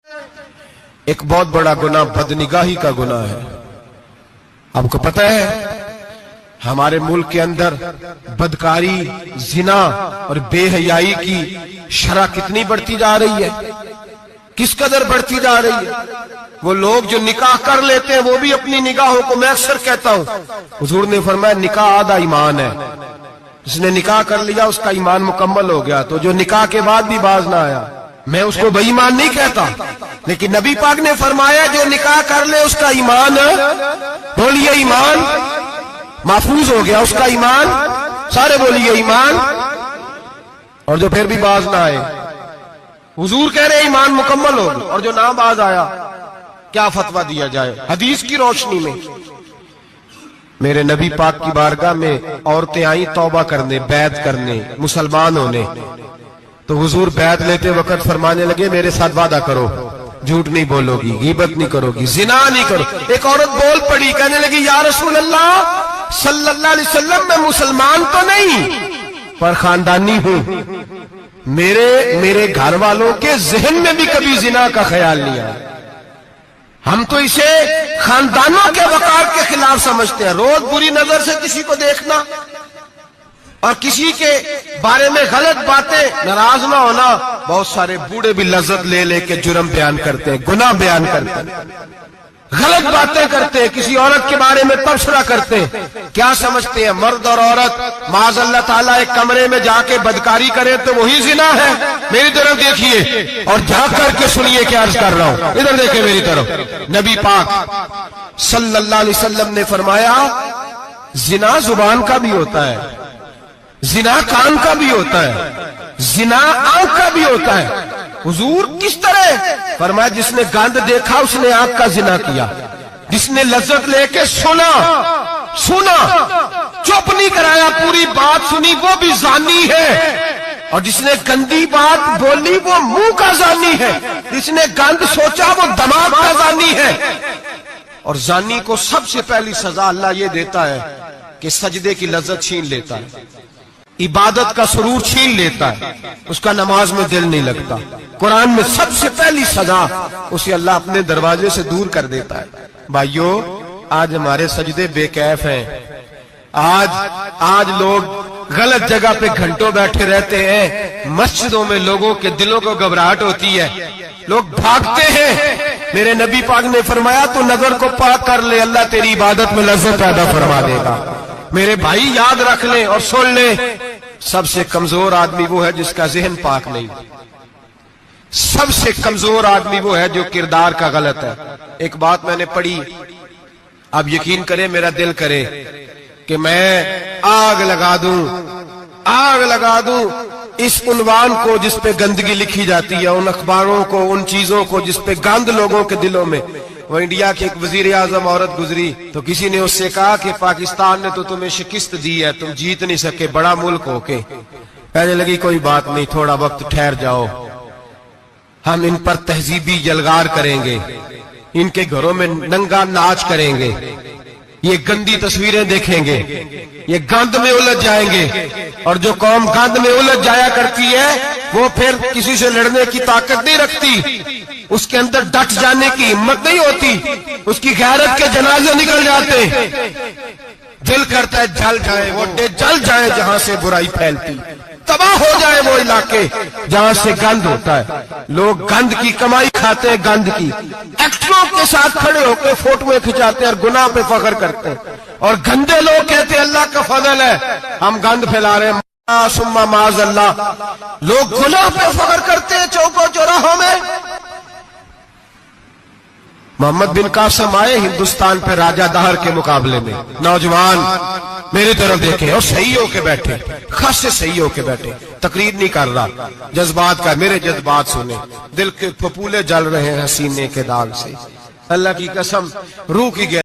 ایک بہت بڑا گناہ بدنگاہی کا گناہ ہے. آپ کو پتہ ہے ہمارے ملک کے اندر بدکاری، زنا اور بے حیائی کی شرح کتنی بڑھتی جا رہی ہے، کس قدر بڑھتی جا رہی ہے. وہ لوگ جو نکاح کر لیتے ہیں وہ بھی اپنی نگاہوں کو، میں اکثر کہتا ہوں حضور نے فرمایا نکاح آدھا ایمان ہے. جس نے نکاح کر لیا اس کا ایمان مکمل ہو گیا. تو جو نکاح کے بعد بھی باز نہ آیا، میں اس کو بے ایمان نہیں کہتا، لیکن نبی پاک نے فرمایا جو نکاح کر لے اس کا ایمان، بولیے ایمان محفوظ ہو گیا، اس کا ایمان، سارے بولیے ایمان. اور جو پھر بھی باز نہ آئے، حضور کہہ رہے ایمان مکمل ہو گیا. اور جو نہ باز آیا کیا فتویٰ دیا جائے حدیث کی روشنی میں؟ میرے نبی پاک کی بارگاہ میں عورتیں آئیں توبہ کرنے، بیعت کرنے، مسلمان ہونے. تو حضور بیعت لیتے وقت فرمانے لگے میرے ساتھ وعدہ کرو، جھوٹ نہیں بولو گی، غیبت نہیں کرو گی، زنا نہیں کرو. ایک عورت بول پڑی، کہنے لگی یا رسول اللہ صلی اللہ علیہ وسلم میں مسلمان تو نہیں پر خاندانی ہوں، میرے گھر والوں کے ذہن میں بھی کبھی زنا کا خیال نہیں آیا. ہم تو اسے خاندانوں کے وقار کے خلاف سمجھتے ہیں. روز بری نظر سے کسی کو دیکھنا اور کسی کے بارے میں غلط باتیں، ناراض نہ ہونا. بہت سارے بوڑھے بھی لذت لے لے کے جرم بیان کرتے ہیں، گناہ بیان کرتے ہیں، غلط باتیں کرتے ہیں، کسی عورت کے بارے میں تبصرہ کرتے ہیں. کیا سمجھتے ہیں مرد اور عورت معاذ اللہ تعالیٰ ایک کمرے میں جا کے بدکاری کرے تو وہی زنا ہے؟ میری طرف دیکھیے اور جا کر کے سنیے کیا عرض کر رہا ہوں. ادھر دیکھیں میری طرف. نبی پاک صلی اللہ علیہ وسلم نے فرمایا زنا زبان کا بھی ہوتا ہے، زنا کان کا بھی ہوتا ہے، زنا آنکھ کا بھی ہوتا ہے. حضور کس طرح؟ فرمایا جس نے گند دیکھا اس نے آنکھ کا زنا کیا، جس نے لذت لے کے سنا چپ نہیں کرایا، پوری بات سنی، وہ بھی زانی ہے. اور جس نے گندی بات بولی وہ منہ کا زانی ہے، جس نے گند سوچا وہ دماغ کا زانی ہے. اور زانی کو سب سے پہلی سزا اللہ یہ دیتا ہے کہ سجدے کی لذت چھین لیتا ہے، عبادت کا سرور چھین لیتا ہے، اس کا نماز میں دل نہیں لگتا. قرآن میں سب سے پہلی سزا اسے اللہ اپنے دروازے سے دور کر دیتا ہے. بھائیو آج ہمارے سجدے بے کیف ہیں، آج لوگ غلط جگہ پہ گھنٹوں بیٹھے رہتے ہیں. مسجدوں میں لوگوں کے دلوں کو گھبراہٹ ہوتی ہے، لوگ بھاگتے ہیں. میرے نبی پاک نے فرمایا تو نظر کو پاک کر لے، اللہ تیری عبادت میں لذت پیدا فرما دے گا. میرے بھائی یاد رکھ لیں اور سن لیں، سب سے کمزور آدمی وہ ہے جس کا ذہن پاک نہیں. سب سے کمزور آدمی وہ ہے جو کردار کا غلط ہے. ایک بات میں نے پڑھی، اب یقین کریں میرا دل کرے کہ میں آگ لگا دوں اس عنوان کو جس پہ گندگی لکھی جاتی ہے، ان اخباروں کو، ان چیزوں کو جس پہ گند لوگوں کے دلوں میں. وہ انڈیا کی ایک وزیر اعظم عورت گزری تو کسی نے اس سے کہا کہ پاکستان نے تو تمہیں شکست دی ہے، تم جیت نہیں سکے بڑا ملک ہو کے. کہنے لگی کوئی بات نہیں، تھوڑا وقت ٹھہر جاؤ، ہم ان پر تہذیبی یلغار کریں گے، ان کے گھروں میں ننگا ناچ کریں گے، یہ گندی تصویریں دیکھیں گے، یہ گند میں الجھ جائیں گے. اور جو قوم گند میں الجھ جایا کرتی ہے وہ پھر کسی سے لڑنے کی طاقت نہیں رکھتی، اس کے اندر ڈٹ جانے کی ہمت نہیں ہوتی، اس کی غیرت کے جنازے نکل جاتے. دل کرتا ہے جل جائے وہ جل جائے جہاں سے برائی پھیلتی، تباہ ہو جائے وہ علاقے جہاں سے گند ہوتا ہے. لوگ گند کی کمائی کھاتے ہیں، گند کی ایکٹروں کے ساتھ کھڑے ہو کے فوٹویں کھچاتے ہیں اور گناہ پہ فخر کرتے ہیں. اور گندے لوگ کہتے ہیں اللہ کا فضل ہے ہم گند پھیلا رہے ہیں. ثم معاذ اللہ، لوگ گناہ پہ فخر کرتے ہیں چوکوں چوراہوں میں. محمد بن قاسم آئے ہندوستان پہ راجہ دہر کے مقابلے میں، نوجوان میری طرف دیکھیں اور صحیح ہو کے بیٹھے، خاص سے صحیح ہو کے بیٹھے، تقریر نہیں کر رہا، جذبات کا. میرے جذبات سنیں، دل کے پھپولے جل رہے ہیں سینے کے داغ سے. اللہ کی قسم روح کی